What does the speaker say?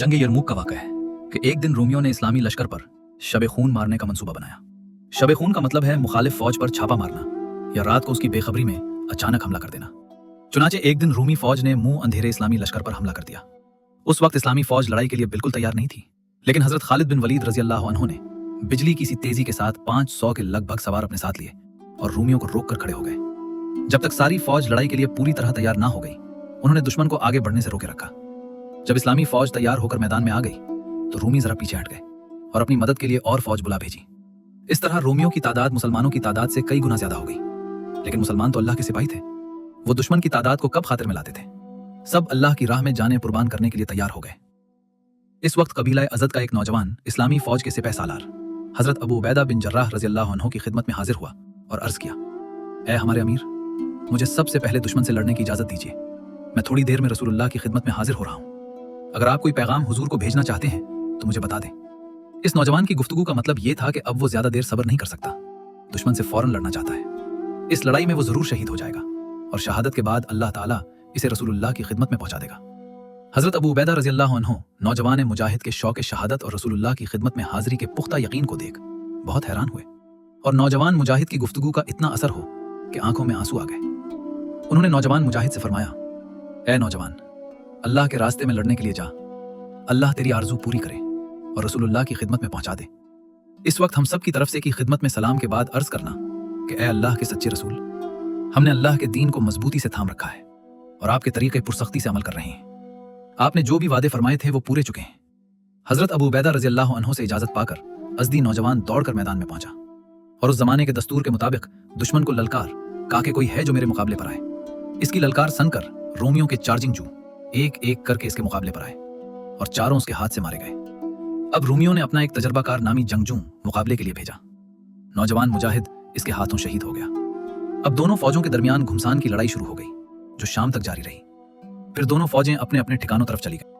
जंग यरमुक का वाक़या है कि एक दिन रोमियों ने इस्लामी लश्कर पर शब खून मारने का मंसूबा बनाया। शब खून का मतलब है मुखालिफ फौज पर छापा मारना या रात को उसकी बेखबरी में अचानक हमला कर देना। चुनाचे एक दिन रूमी फौज ने मुंह अंधेरे इस्लामी लश्कर पर हमला कर दिया। उस वक्त इस्लामी फौज लड़ाई के लिए बिल्कुल तैयार नहीं थी, लेकिन हजरत खालिद बिन वलीद रजी अल्लाह अन्हु ने बिजली की सी तेजी के साथ 500 के लगभग सवार अपने साथ लिए और रूमियों को रोक कर खड़े हो गए। जब तक सारी फौज लड़ाई के लिए पूरी तरह तैयार ना हो गई, उन्होंने दुश्मन को आगे बढ़ने से रोके रखा। जब इस्लामी फौज तैयार होकर मैदान में आ गई तो रूमी जरा पीछे हट गए और अपनी मदद के लिए और फौज बुला भेजी। इस तरह रोमियों की तादाद मुसलमानों की तादाद से कई गुना ज्यादा हो गई। लेकिन मुसलमान तो अल्लाह के सिपाही थे, वो दुश्मन की तादाद को कब खातिर में लाते थे। सब अल्लाह की राह में जाने कुर्बान करने के लिए तैयार हो गए। इस वक्त कबीला अज़द का एक नौजवान इस्लामी फौज के सिपह सालार हजरत अबू उबैदा बिन जर्राह रज़ी अल्लाह अन्हु की खिदमत में हाजिर हुआ और अर्ज किया, ऐ हमारे अमीर, मुझे सबसे पहले दुश्मन से लड़ने की इजाजत दीजिए। मैं थोड़ी देर में रसूलुल्लाह की खिदमत में हाजिर हो रहा हूँ। अगर आप कोई पैगाम हुजूर को भेजना चाहते हैं तो मुझे बता दें। इस नौजवान की गुफ्तगू का मतलब यह था कि अब वो ज्यादा देर सब्र नहीं कर सकता, दुश्मन से फौरन लड़ना चाहता है। इस लड़ाई में वो जरूर शहीद हो जाएगा और शहादत के बाद अल्लाह ताला इसे रसूलुल्लाह की खिदमत में पहुंचा देगा। हजरत अबू उबैदा रज़ी अल्लाह अन्हु नौजवान मुजाहिद के शौक शहादत और रसूलुल्लाह की खिदमत में हाजिरी के पुख्ता यकीन को देख बहुत हैरान हुए और नौजवान मुजाहिद की गुफ्तगू का इतना असर हो कि आंखों में आंसू आ गए। उन्होंने नौजवान मुजाहिद से फरमाया, ऐ नौजवान, अल्लाह के रास्ते में लड़ने के लिए जा, अल्लाह तेरी आरजू पूरी करे और रसूलुल्लाह की खिदमत में पहुंचा दे। इस वक्त हम सब की तरफ से की खिदमत में सलाम के बाद अर्ज करना कि ऐ अल्लाह के सच्चे रसूल, हमने अल्लाह के दीन को मजबूती से थाम रखा है और आपके तरीके पुरसख्ती से अमल कर रहे हैं। आपने जो भी वादे फरमाए थे वो पूरे चुके हैं। हजरत अबू उबैदा रज़ी अल्लाह अन्हु से इजाजत पाकर अज़दी नौजवान दौड़कर मैदान में पहुंचा और उस जमाने के दस्तूर के मुताबिक दुश्मन को ललकार, कहा कि कोई है जो मेरे मुकाबले पर आए। इसकी ललकार सुनकर रोमियों के चार्जिंग जू एक एक करके इसके मुकाबले पर आए और चारों उसके हाथ से मारे गए। अब रोमियों ने अपना एक तजर्बाकार नामी जंगजू मुकाबले के लिए भेजा। नौजवान मुजाहिद इसके हाथों शहीद हो गया। अब दोनों फौजों के दरमियान घुमसान की लड़ाई शुरू हो गई जो शाम तक जारी रही। फिर दोनों फौजें अपने अपने ठिकानों तरफ चली गईं।